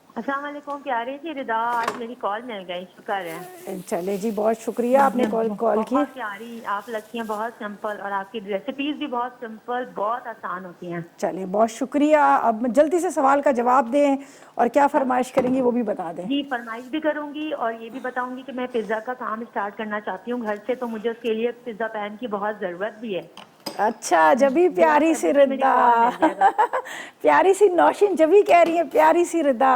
अस्सलाम वालेकुम प्यारे जी रिदा, आज मेरी कॉल मिल गई, शुक्र है। चले जी, बहुत शुक्रिया आपने कॉल की। बहुत प्यारी आप लगती हैं, बहुत सिंपल, और आपकी रेसिपीज भी बहुत सिंपल, बहुत आसान होती हैं। चलिए बहुत शुक्रिया। अब जल्दी से सवाल का जवाब दें और क्या फरमाइश करेंगी वो भी बता दें। जी, फरमाइश भी करूंगी और ये भी बताऊंगी कि मैं पिज्ज़ा का काम स्टार्ट करना चाहती हूँ घर से, तो मुझे उसके लिए पिज्ज़ा पैन की बहुत ज़रूरत भी है। अच्छा, जबी प्यारी सी रिदा प्यारी सी नौशीन जबी कह रही है प्यारी सी रिदा।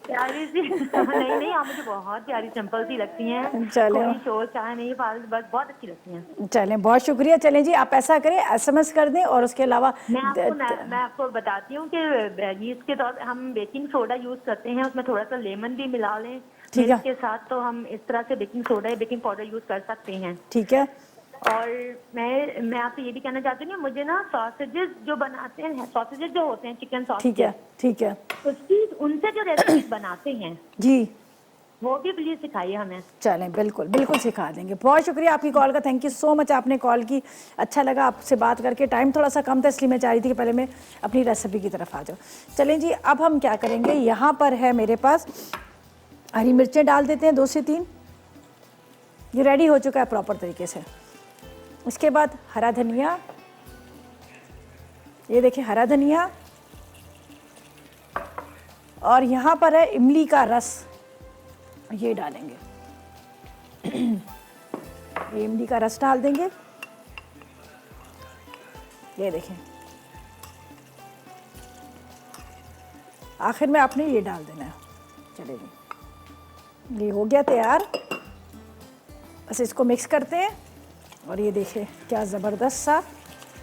प्यारी सी नहीं नहीं, आप मुझे बहुत प्यारी सिंपल सी लगती हैं, चलो कोई शोर चाहे नहीं, बस बहुत अच्छी लगती हैं। चलें, बहुत शुक्रिया। चलें जी, आप ऐसा करें SMS कर दें और उसके अलावा मैं आपको बताती हूँ कि इसके तौर पे हम बेकिंग सोडा यूज करते हैं, उसमें थोड़ा सा लेमन भी मिला लें ठीक है। मिल्क के साथ, तो हम इस तरह से बेकिंग सोडा या बेकिंग पाउडर यूज कर सकते हैं। ठीक है। और मैं आपसे ये भी कहना चाहती हूँ, मुझे ना सॉसेजेस जो बनाते हैं, सॉसेजेस जो होते हैं चिकन ठीक है। सॉसेजेस, ठीक है उसकी उनसे जो रेसिपीज बनाते हैं जी, वो भी प्लीज सिखाइए हमें। चलें, बिल्कुल बिल्कुल सिखा देंगे। बहुत शुक्रिया आपकी कॉल का, थैंक यू सो मच, आपने कॉल की, अच्छा लगा आपसे बात करके। टाइम थोड़ा सा कम था इसलिए मैं चाह रही थी कि पहले मैं अपनी रेसिपी की तरफ आ जाऊँ। चलें जी, अब हम क्या करेंगे, यहाँ पर है मेरे पास हरी मिर्चें डाल देते हैं 2 से 3। ये रेडी हो चुका है प्रॉपर तरीके से। उसके बाद हरा धनिया, ये देखिए हरा धनिया, और यहाँ पर है इमली का रस, ये डालेंगे ये इमली का रस डाल देंगे, ये देखें। आखिर में आपने ये डाल देना है। चलिए, ये हो गया तैयार। बस इसको मिक्स करते हैं और ये देखिए क्या ज़बरदस्त सा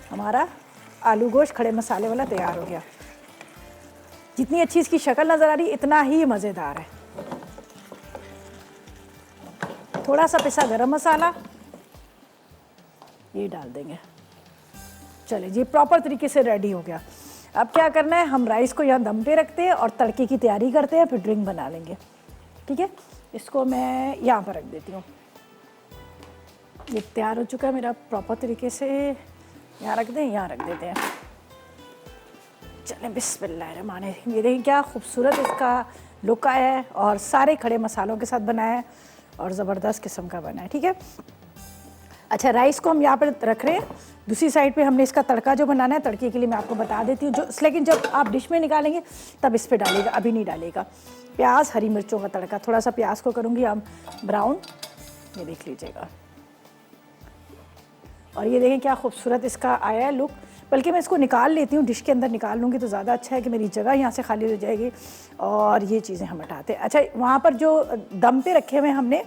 हमारा आलू गोश्त खड़े मसाले वाला तैयार हो गया। जितनी अच्छी इसकी शक्ल नज़र आ रही है इतना ही मज़ेदार है। थोड़ा सा पिसा गरम मसाला ये डाल देंगे। चलिए जी, प्रॉपर तरीके से रेडी हो गया। अब क्या करना है, हम राइस को यहाँ दम पे रखते हैं और तड़के की तैयारी करते हैं, फिर ड्रिंक बना लेंगे। ठीक है, इसको मैं यहाँ पर रख देती हूँ। ये तैयार हो चुका है मेरा प्रॉपर तरीके से। यहाँ रख दें, यहाँ रख देते हैं। चलें, बिस्मिल्लाहिर्रहमानिर्रहीम। ये देखिए क्या खूबसूरत इसका लुक आया है और सारे खड़े मसालों के साथ बनाया है और ज़बरदस्त किस्म का बना है। ठीक है, अच्छा राइस को हम यहाँ पर रख रहे हैं। दूसरी साइड पे हमने इसका तड़का जो बनाना है, तड़के के लिए मैं आपको बता देती हूँ। लेकिन जब आप डिश में निकालेंगे तब इस पर डालिएगा, अभी नहीं डालिएगा। प्याज हरी मिर्चों का तड़का, थोड़ा सा प्याज को करूँगी हम ब्राउन, ये देख लीजिएगा। और ये देखें क्या खूबसूरत इसका आया है लुक। बल्कि मैं इसको निकाल लेती हूँ, डिश के अंदर निकाल लूँगी तो ज़्यादा अच्छा है कि मेरी जगह यहाँ से खाली हो जाएगी। और ये चीज़ें हम हटाते हैं। अच्छा, वहाँ पर जो दम पे रखे हुए हमने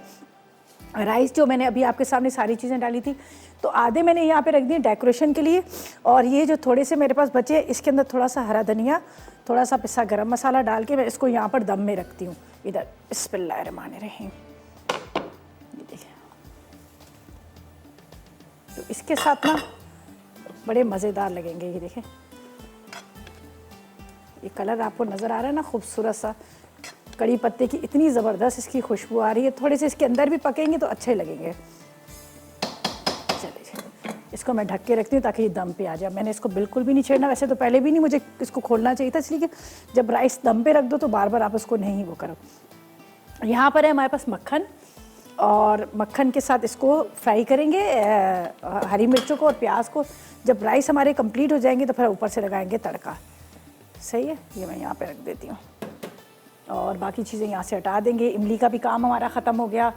राइस, जो मैंने अभी आपके सामने सारी चीज़ें डाली थी, तो आधे मैंने यहाँ पे रख दिए डेकोरेशन के लिए। और ये जो थोड़े से मेरे पास बचे, इसके अंदर थोड़ा सा हरा धनिया, थोड़ा सा पिसा गरम मसाला डाल के मैं इसको यहाँ पर दम में रखती हूँ। इधर बिस्मिल्लाहिर्रहमानिर्रहीम, ये देखिए। तो इसके साथ ना बड़े मज़ेदार लगेंगे। ये देखें, ये कलर आपको नज़र आ रहा है ना, खूबसूरत सा। कड़ी पत्ते की इतनी ज़बरदस्त इसकी खुशबू आ रही है। थोड़े से इसके अंदर भी पकेंगे तो अच्छे लगेंगे। चलिए, इसको मैं ढक के रखती हूँ ताकि ये दम पे आ जाए। मैंने इसको बिल्कुल भी नहीं छेड़ना, वैसे तो पहले भी नहीं मुझे इसको खोलना चाहिए था, इसलिए कि जब राइस दम पे रख दो तो बार बार आप इसको नहीं वो करो। यहाँ पर है हमारे पास मक्खन, और मक्खन के साथ इसको फ्राई करेंगे, हरी मिर्चों को और प्याज को। जब राइस हमारे कंप्लीट हो जाएंगे तो फिर ऊपर से लगाएंगे तड़का। सही है, ये मैं यहाँ पे रख देती हूँ और बाकी चीज़ें यहाँ से हटा देंगे। इमली का भी काम हमारा ख़त्म हो गया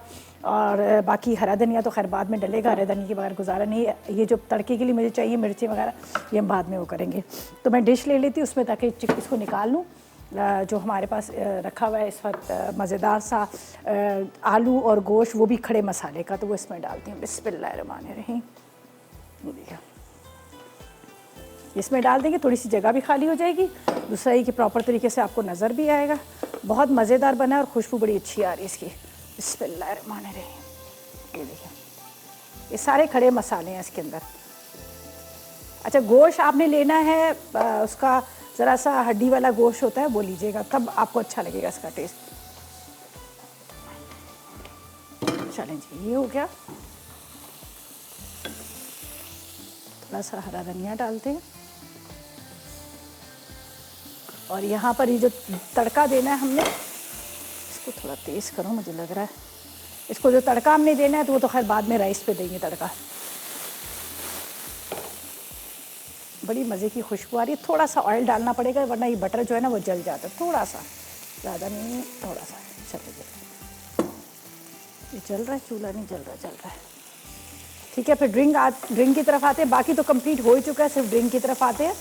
और बाकी हरा धनिया तो खैर बाद में डलेगा, हरे धनिया के बगैर गुजारा नहीं है। ये जो तड़के के लिए मुझे चाहिए मिर्ची वगैरह, ये हम बाद में वो करेंगे। तो मैं डिश ले लेती हूँ उसमें, ताकि इसको निकाल लूँ। जो हमारे पास रखा हुआ है इस वक्त मज़ेदार सा आलू और गोश्त, वो भी खड़े मसाले का, तो वो इसमें डालती हूँ। बिस्मिल्लाहिर्रहमानिर्रहीम, इसमें डाल देंगे, थोड़ी सी जगह भी खाली हो जाएगी। दूसरा ये कि प्रॉपर तरीके से आपको नज़र भी आएगा। बहुत मज़ेदार बना है और खुशबू बड़ी अच्छी आ रही है इसकी। बिस्मिल्लाहिर्रहमानिर्रहीम, ये देखिए, ये सारे खड़े मसाले हैं इसके अंदर। अच्छा, गोश्त आपने लेना है उसका ज़रा सा हड्डी वाला गोश्त होता है, वो लीजिएगा, तब आपको अच्छा लगेगा इसका टेस्ट। चलें जी, ये हो गया। थोड़ा सा हरा धनिया डालते हैं और यहाँ पर ये जो तड़का देना है हमने, इसको थोड़ा तेज़ करो मुझे लग रहा है, इसको जो तड़का हमने देना है तो वो तो खैर बाद में राइस पे देंगे तड़का। बड़ी मज़े की खुशबू आ रही है। थोड़ा सा ऑयल डालना पड़ेगा वरना ये बटर जो है ना वो जल जाता है, थोड़ा सा, ज़्यादा नहीं, थोड़ा सा। चलिए ये चल रहा है, चूल्हा नहीं चल रहा, चल रहा है, ठीक है। फिर ड्रिंक की तरफ आते हैं, बाकी तो कंप्लीट हो ही चुका है, सिर्फ ड्रिंक की तरफ आते हैं,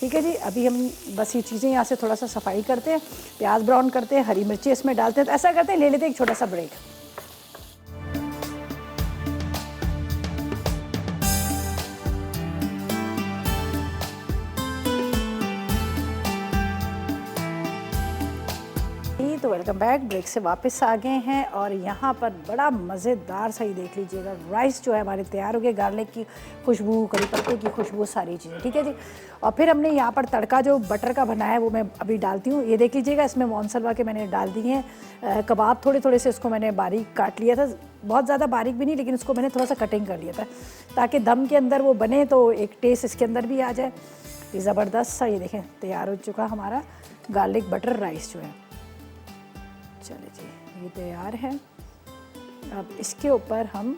ठीक है जी। अभी हम बस ये चीज़ें यहाँ से थोड़ा सा सफाई करते हैं, प्याज ब्राउन करते हैं, हरी मिर्ची इसमें डालते हैं, तो ऐसा करते हैं, ले लेते हैं एक छोटा सा ब्रेक। तो वेलकम बैक, ब्रेक से वापस आ गए हैं और यहाँ पर बड़ा मज़ेदार सा ही देख लीजिएगा, राइस जो है हमारे तैयार हो गए, गार्लिक की खुशबू, करी पत्ते की खुशबू, सारी चीज़ें, ठीक है जी। और फिर हमने यहाँ पर तड़का जो बटर का बनाया है वो मैं अभी डालती हूँ। ये देख लीजिएगा, इसमें मोनसलवा के मैंने डाल दिए हैं कबाब, थोड़े थोड़े से इसको मैंने बारीक काट लिया था, बहुत ज़्यादा बारीक भी नहीं, लेकिन इसको मैंने थोड़ा सा कटिंग कर लिया था ताकि दम के अंदर वो बने तो एक टेस्ट इसके अंदर भी आ जाए। ये ज़बरदस्त सा ये देखें तैयार हो चुका हमारा गार्लिक बटर राइस जो है। चलिए जी ये तैयार है। अब इसके ऊपर हम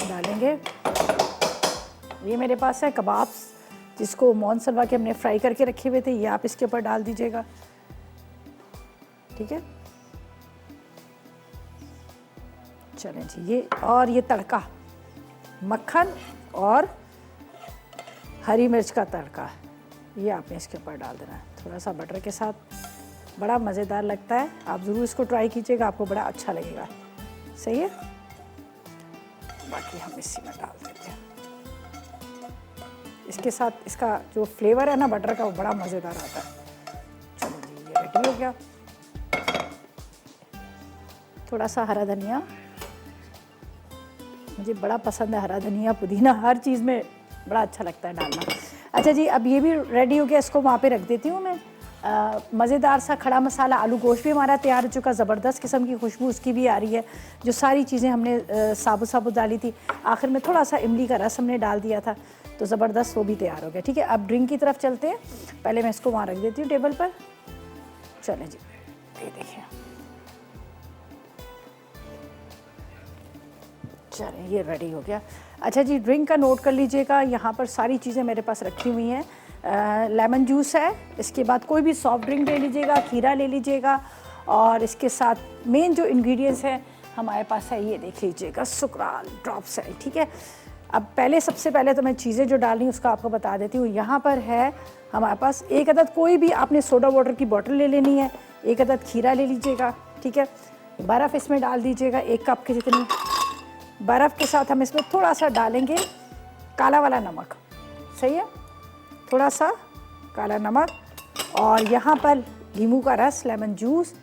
डालेंगे, ये मेरे पास है कबाब जिसको मोनसलवा के हमने फ्राई करके रखे हुए थे, ये आप इसके ऊपर डाल दीजिएगा, ठीक है। चलें जी ये, और ये तड़का मक्खन और हरी मिर्च का तड़का, ये आपने इसके ऊपर डाल देना है थोड़ा सा बटर के साथ, बड़ा मज़ेदार लगता है। आप ज़रूर इसको ट्राई कीजिएगा, आपको बड़ा अच्छा लगेगा, सही है। बाकी हम इसी में डाल देते हैं, इसके साथ इसका जो फ्लेवर है ना बटर का वो बड़ा मज़ेदार आता है। चलो जी ये रेडी हो गया। थोड़ा सा हरा धनिया, मुझे बड़ा पसंद है हरा धनिया, पुदीना, हर चीज़ में बड़ा अच्छा लगता है डालना। अच्छा जी अब ये भी रेडी हो गया, इसको वहाँ पे रख देती हूँ मैं। मज़ेदार सा खड़ा मसाला आलू गोश्त भी हमारा तैयार हो चुका, ज़बरदस्त किस्म की खुशबू उसकी भी आ रही है। जो सारी चीज़ें हमने साबुत साबुत डाली थी, आखिर में थोड़ा सा इमली का रस हमने डाल दिया था, तो ज़बरदस्त वो भी तैयार हो गया, ठीक है। अब ड्रिंक की तरफ चलते हैं, पहले मैं इसको वहाँ रख देती हूँ टेबल पर। चलें जी ये देखिए, चलें ये रेडी हो गया। अच्छा जी ड्रिंक का नोट कर लीजिएगा, यहाँ पर सारी चीज़ें मेरे पास रखी हुई हैं। लेमन जूस है, इसके बाद कोई भी सॉफ्ट ड्रिंक ले लीजिएगा, खीरा ले लीजिएगा, और इसके साथ मेन जो इंग्रेडिएंट्स हैं हमारे पास है, ये देख लीजिएगा सुकराल ड्रॉप्स है, ठीक है। अब पहले सबसे पहले तो मैं चीज़ें जो डाल रही हूँ उसका आपको बता देती हूँ। यहाँ पर है हमारे पास एक अदद, कोई भी आपने सोडा वाटर की बोतल ले लेनी है, एक अदद खीरा ले लीजिएगा, ठीक है। बर्फ़ इसमें डाल दीजिएगा 1 कप के जितनी। बर्फ़ के साथ हम इसमें थोड़ा सा डालेंगे काला वाला नमक, सही है, थोड़ा सा काला नमक, और यहाँ पर नींबू का रस, लेमन जूस।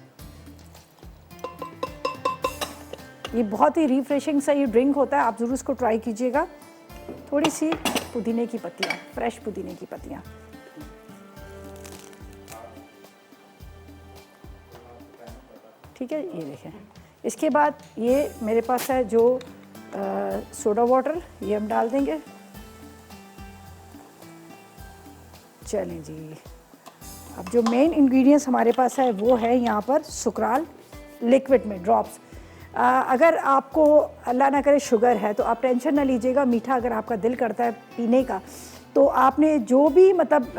ये बहुत ही रिफ्रेशिंग सा ये ड्रिंक होता है, आप ज़रूर इसको ट्राई कीजिएगा। थोड़ी सी पुदीने की पत्तियाँ, फ्रेश पुदीने की पत्तियाँ, ठीक है, ये देखें। इसके बाद ये मेरे पास है जो सोडा वाटर, ये हम डाल देंगे। चलें जी अब जो मेन इंग्रेडिएंट्स हमारे पास है वो है यहाँ पर सुकराल लिक्विड में ड्रॉप्स। अगर आपको अल्लाह ना करे शुगर है तो आप टेंशन ना लीजिएगा, मीठा अगर आपका दिल करता है पीने का तो आपने जो भी मतलब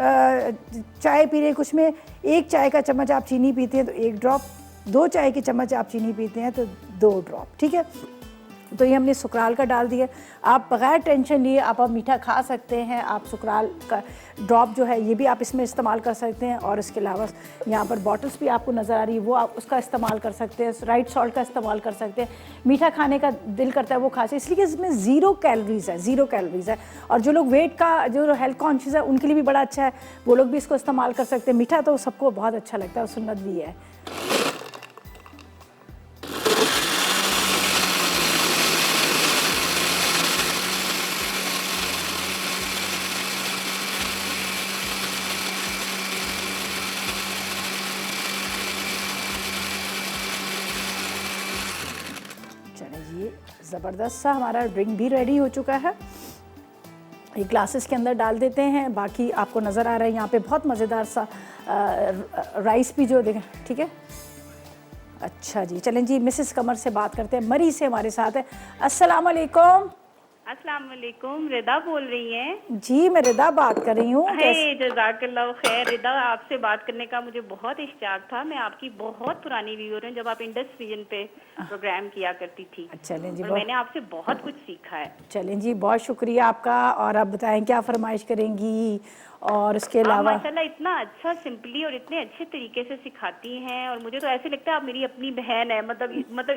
चाय पी रहे कुछ में 1 चाय का चम्मच आप चीनी पीते हैं तो 1 ड्रॉप, 2 चाय के चम्मच आप चीनी पीते हैं तो 2 ड्रॉप, ठीक है। तो ये हमने सुकराल का डाल दिया। आप बग़ैर टेंशन लिए आप मीठा खा सकते हैं। आप सुकराल का ड्रॉप जो है ये भी आप इसमें इस्तेमाल कर सकते हैं, और इसके अलावा यहाँ पर बॉटल्स भी आपको नज़र आ रही है वो आप उसका इस्तेमाल कर सकते हैं, राइट सॉल्ट का इस्तेमाल कर सकते हैं। मीठा खाने का दिल करता है वो खा सकते, इसलिए इसमें 0 कैलोरीज़ है, 0 कैलोरीज़ है। और जो लोग वेट का जो हेल्थ कॉन्शियस है उनके लिए भी बड़ा अच्छा है, वो लोग भी इसको इस्तेमाल कर सकते हैं। मीठा तो सबको बहुत अच्छा लगता है और सुन्नत भी है। ज़बरदस्त सा हमारा ड्रिंक भी रेडी हो चुका है। ये ग्लासेस के अंदर डाल देते हैं। बाकी आपको नज़र आ रहा है यहाँ पे बहुत मज़ेदार सा राइस भी जो देखें, ठीक है। अच्छा जी, चलें जी, मिसेस कमर से बात करते हैं। मरी से हमारे साथ है। अस्सलाम वालेकुम। अस्सलाम वालेकुम, रिदा बोल रही हैं? जी मैं रिदा बात कर रही हूँ। जज़ाकल्लाह खैर। रिदा, आपसे बात करने का मुझे बहुत इश्तियाक था। मैं आपकी बहुत पुरानी व्यूअर हूँ, जब आप इंडस विजन पे प्रोग्राम किया करती थी। चलें जी, और मैंने आपसे बहुत कुछ सीखा है। चलें जी, बहुत शुक्रिया आपका। और आप बताएं क्या फरमाइश करेंगी? और उसके आप अलावा माशाल्लाह इतना अच्छा सिंपली और इतने अच्छे तरीके से सिखाती हैं, और मुझे तो ऐसे लगता है आप मेरी अपनी बहन है। मतलब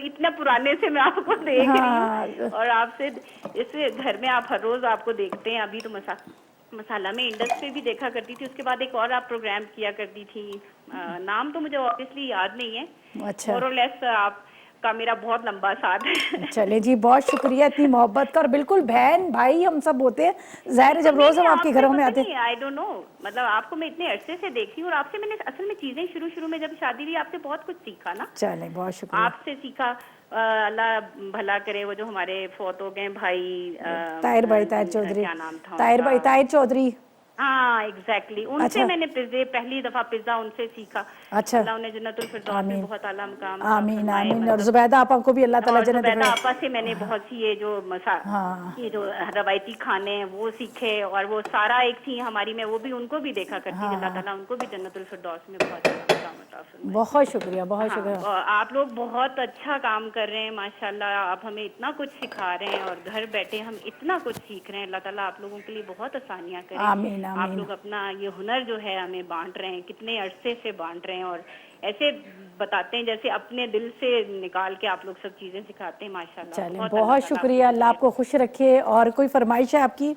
इतना पुराने से मैं आपको देख रही हूँ, और आपसे इस घर में आप हर रोज आपको देखते हैं। अभी तो मसाला में इंडस पे भी देखा करती थी, उसके बाद एक और आप प्रोग्राम किया करती थी, नाम तो मुझे ऑब्वियसली याद नहीं है। अच्छा, मोर और लेस आपका मेरा बहुत लंबा साथ है। चले जी, बहुत शुक्रिया इतनी मोहब्बत का। और बिल्कुल बहन भाई हम सब होते हैं, ज़ाहिर है जब रोज़ हम आपके घरों में आते हैं। आई डोंट नो, मतलब आपको मैं इतने अरसे से देख रही हूँ, और आपसे मैंने असल में चीजें शुरू में जब शादी हुई आपसे बहुत कुछ सीखा ना। चलें, बहुत शुक्रिया। आपसे सीखा। अल्लाह भला करे, वो जो हमारे फौत हो गए भाई ताहिर भाई, ताहिर चौधरी, क्या नाम था ताहिर भाई, ताहिर चौधरी। हाँ एग्जैक्टली, उनसे अच्छा। मैंने पहली दफा पिज्जा उनसे सीखा। अच्छा, अल्लाह उन्हें जन्नतुल फिरदौस में बहुत आला मकाम आमीन आमीन। और जुबैदा आपा को भी अल्लाह ताला जन्नत दे। जुबैदा आपा से मैंने बहुत सी ये जो हाँ। ये जो रवायती खाने हैं वो सीखे, और वो सारा एक थी हमारी, मैं वो भी उनको भी देखा करती थी। अल्लाह ताला उनको भी जन्नतुल फिरदौस में बहुत आला मकाम अता फरमाए। बहुत शुक्रिया, बहुत शुक्रिया। और आप लोग बहुत अच्छा काम कर रहे हैं माशाल्लाह। आप हमें इतना कुछ सिखा रहे हैं, और घर बैठे हम इतना कुछ सीख रहे हैं। अल्लाह ताला आप लोगों के लिए बहुत आसानियां करे। आमीन आप आमीन। लोग अपना ये हुनर जो है हमें बांट रहे हैं, कितने अरसे से बांट रहे हैं, और ऐसे बताते हैं जैसे अपने दिल से निकाल के आप लोग सब चीजें सिखाते हैं माशाल्लाह। चलें, बहुत शुक्रिया, अल्लाह आपको खुश रखे। और कोई फरमाइश है आपकी?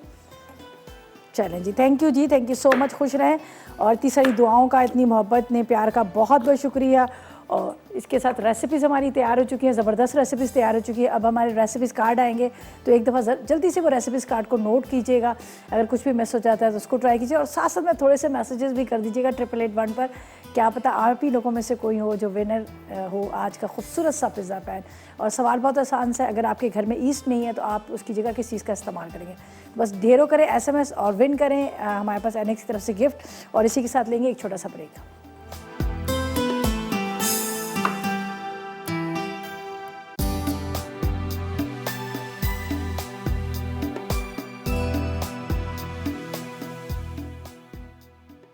चलें जी, थैंक यू जी, थैंक यू सो मच, खुश रहें। और इतनी सारी दुआओं का, इतनी मोहब्बत, इतने प्यार का बहुत बहुत शुक्रिया। और इसके साथ रेसिपीज़ हमारी तैयार हो चुकी हैं, ज़बरदस्त रेसिपीज़ तैयार हो चुकी है। अब हमारे रेसिपीज़ कार्ड आएंगे, तो एक दफ़ा जल्दी से वो रेसिपीज़ कार्ड को नोट कीजिएगा। अगर कुछ भी मिस हो जाता है तो उसको ट्राई कीजिए, और साथ साथ में थोड़े से मैसेजेस भी कर दीजिएगा 8881 पर। क्या पता आप ही लोगों में से कोई हो जो विनर हो आज का खूबसूरत सा पिज़्ज़ा पैन। और सवाल बहुत आसान सा है, अगर आपके घर में ईस्ट नहीं है तो आप उसकी जगह किस चीज़ का इस्तेमाल करेंगे? बस ढेरों करें SMS और विन करें। हमारे पास NX की तरफ से गिफ्ट, और इसी के साथ लेंगे एक छोटा सा ब्रेक।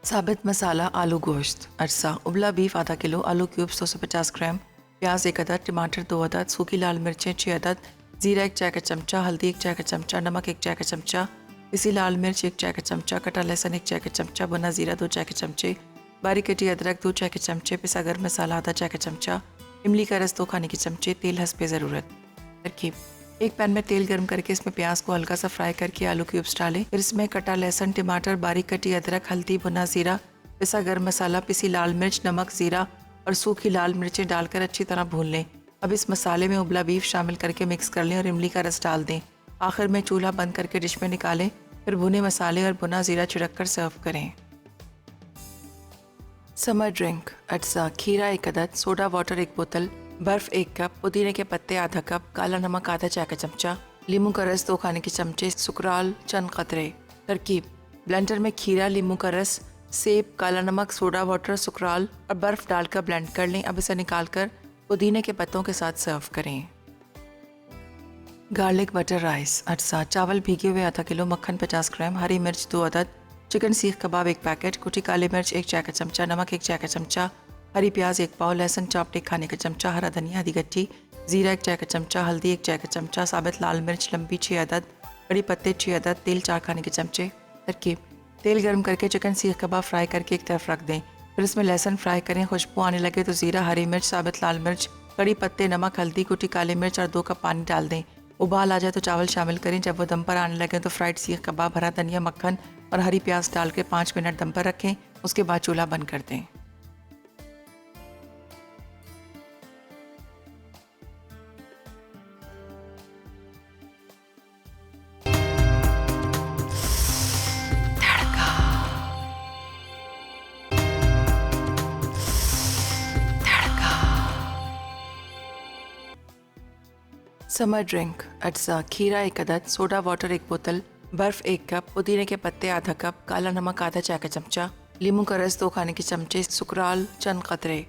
साबित मसाला आलू गोश्त अरसा उबला बीफ आधा किलो, आलू क्यूब्स 250 ग्राम, प्याज 1 अदद, टमाटर 2 अदद, सूखी लाल मिर्चें 6 अदद, जीरा 1 चाय का चमचा, हल्दी 1 चाय का चमचा, नमक 1 चाय का चमचा, पिसी लाल मिर्च 1 चाय का चमचा, कटा लहसुन 1 चाय का चमचा, भुना जीरा 2 चाय के चमचे, बारीक कटी अदरक 2 चाय के चमचे, पिसा गर्म मसाला आधा चाय का चमचा, इमली का रस 2 खाने के चमचे, तेल हस्बे ज़रूरत। तरकीब: एक पैन में तेल गर्म करके इसमें प्याज को हल्का सा फ्राई करके आलू क्यूब्स डालें। फिर इसमें कटा लहसुन, टमाटर, बारीक कटी अदरक, हल्दी, भुना जीरा, पिसा गर्म मसाला, पिसी लाल मिर्च, नमक, जीरा और सूखी लाल मिर्चें डालकर अच्छी तरह भून लें। अब इस मसाले में उबला बीफ शामिल करके मिक्स कर लें और इमली का रस डाल दें। आखिर में चूल्हा बंद करके डिश में निकालें। फिर भुने मसाले और भुना जीरा छिड़क कर सर्व करें। समर ड्रिंक अज्जा: खीरा 1 अदद, सोडा वाटर 1 बोतल, बर्फ 1 कप, पुदीने के पत्ते आधा कप, काला नमक आधा चाय का चमचा, लीमू का रस 2 खाने के चमचे, सुकराल चंद कतरे। तरकीब: ब्लेंडर में खीरा, लीमू का रस, सेब, काला नमक, सोडा वाटर, सुकराल और बर्फ डालकर ब्लेंड कर लें। अब इसे निकालकर पुदीने के पत्तों के साथ सर्व करें। गार्लिक बटर राइस अज्जा: चावल भीगे हुए आधा किलो, मक्खन 50 ग्राम, हरी मिर्च 2 अदद, चिकन सीख कबाब 1 पैकेट, कुटी काली मिर्च 1 चाय का चमचा, नमक 1 चाय का चमचा, हरी प्याज 1 पाव, लहसुन चॉप्ड 1 खाने का चमचा, हरा धनिया आधी गट्ठी, जीरा 1 चाय का चमचा, हल्दी 1 चाय का चमचा, साबित लाल मिर्च लंबी 6 अदद, कड़ी पत्ते 6 अदद, तेल 4 खाने के चमचे। तरकीब: तेल गर्म करके चिकन सीख कबाब फ्राई करके एक तरफ रख दें। फिर इसमें लहसुन फ्राई करें। खुशबू आने लगे तो जीरा, हरी मिर्च, साबित लाल मिर्च, कड़ी पत्ते, नमक, हल्दी, कुटी काली मिर्च और 2 कप पानी डाल दें। उबाल आ जाए तो चावल शामिल करें। जब वो दम पर आने लगे तो फ्राइड सीख कबाब, हरा धनिया, मक्खन और हरी प्याज डाल के 5 मिनट दम पर रखें। उसके बाद चूल्हा बंद कर दें। समर ड्रिंक अज्जा: खीरा 1 अदद, सोडा वाटर 1 बोतल, बर्फ़ 1 कप, पुदीने के पत्ते आधा कप, काला नमक आधा चाय का चमचा, लीमू का रस 2 खाने के चमचे, सुकराल चंद कतरे।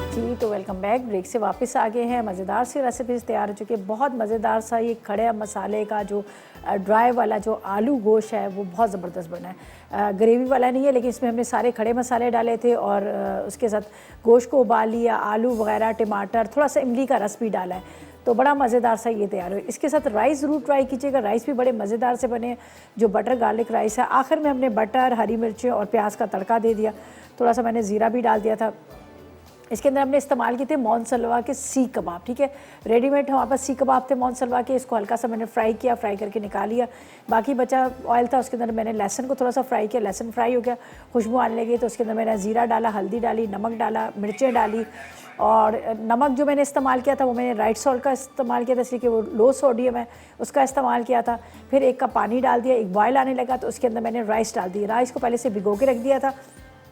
जी तो वेलकम बैक। ब्रेक से वापस आ गए हैं। मज़ेदार सी रेसिपीज़ तैयार हो चुकी है। बहुत मज़ेदार सा ये खड़े मसाले का जो ड्राई वाला जो आलू गोश्त है वो बहुत ज़बरदस्त बना है। ग्रेवी वाला नहीं है, लेकिन इसमें हमने सारे खड़े मसाले डाले थे और उसके साथ गोश्त को उबाल लिया, आलू वगैरह, टमाटर, थोड़ा सा इमली का रस भी डाला है, तो बड़ा मज़ेदार सा ये तैयार हो। इसके साथ राइस ज़रूर ट्राई कीजिएगा, राइस भी बड़े मज़ेदार से बने, जो बटर गार्लिक राइस है। आखिर में हमने बटर, हरी मिर्चें और प्याज का तड़का दे दिया, थोड़ा सा मैंने ज़ीरा भी डाल दिया था। इसके अंदर हमने इस्तेमाल किए थे मौन सलवा के सीख कबाब, ठीक है, रेडीमेड हमारे पास सीख कबाब थे मौन सलवा के। इसको हल्का सा मैंने फ्राई किया, फ्राई करके निकाल लिया। बाकी बचा ऑयल था, उसके अंदर मैंने लहसुन को थोड़ा सा फ्राई किया, लहसुन फ्राई हो गया, खुशबू आने लगी तो उसके अंदर मैंने ज़ीरा डाला, हल्दी डाली, नमक डाला, मिर्चें डाली। और नमक जो मैंने इस्तेमाल किया था वो मैंने राइट सॉल्ट का इस्तेमाल किया था, इसलिए कि वो लो सोडियम है, उसका इस्तेमाल किया था। फिर 1 कप पानी डाल दिया, एक बॉयल आने लगा तो उसके अंदर मैंने राइस डाल दिया। राइस को पहले से भिगो के रख दिया था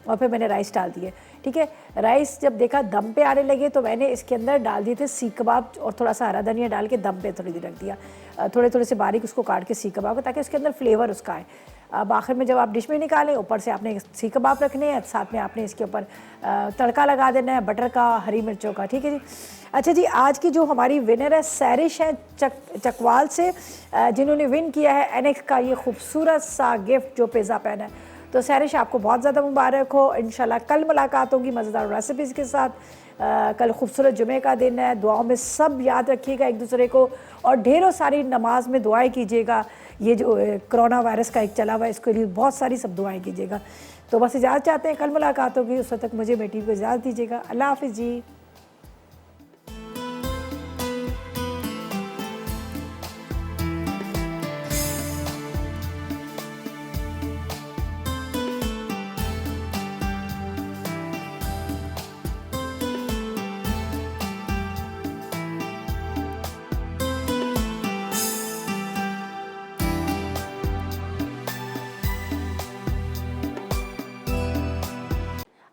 और फिर मैंने राइस डाल दिए, ठीक है। राइस जब देखा दम पे आने लगे तो मैंने इसके अंदर डाल दिए थे सीख कबाब और थोड़ा सा हरा धनिया डाल के दम पे थोड़ी देर रख दिया, थोड़े थोड़े से बारीक उसको काट के सीख कबाब को, ताकि उसके अंदर फ्लेवर उसका आए। अब आखिर में जब आप डिश में निकालें, ऊपर से आपने सीख कबाब रखने हैं, साथ में आपने इसके ऊपर तड़का लगा देना है बटर का, हरी मिर्चों का, ठीक है जी। अच्छा जी, आज की जो हमारी विनर है सैरिश है चकवाल से, जिन्होंने विन किया है एनेक्स का ये खूबसूरत सा गिफ्ट जो पिज़्ज़ा पैन है। तो सैरिश आपको बहुत ज़्यादा मुबारक हो। इंशाल्लाह कल मुलाकात होगी मज़ेदार रेसिपीज़ के साथ। कल खूबसूरत जुमे का दिन है, दुआओं में सब याद रखिएगा एक दूसरे को, और ढेरों सारी नमाज में दुआएं कीजिएगा। ये जो कोरोना वायरस का एक चला हुआ है, इसके लिए बहुत सारी सब दुआएं कीजिएगा। तो बस इजाज़त चाहते हैं, कल मुलाकात होगी, उस वक्त तक मुझे मेरी टीम को इजाज़त दीजिएगा। अल्लाह हाफिज़ जी।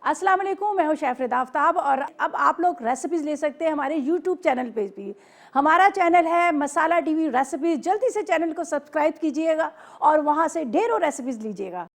अस्सलाम वालेकुम, मैं हूं शेफ रिदा आफ्ताब, और अब आप लोग रेसिपीज़ ले सकते हैं हमारे यूट्यूब चैनल पे भी। हमारा चैनल है मसाला टीवी रेसिपीज़। जल्दी से चैनल को सब्सक्राइब कीजिएगा और वहां से ढेरों रेसिपीज़ लीजिएगा।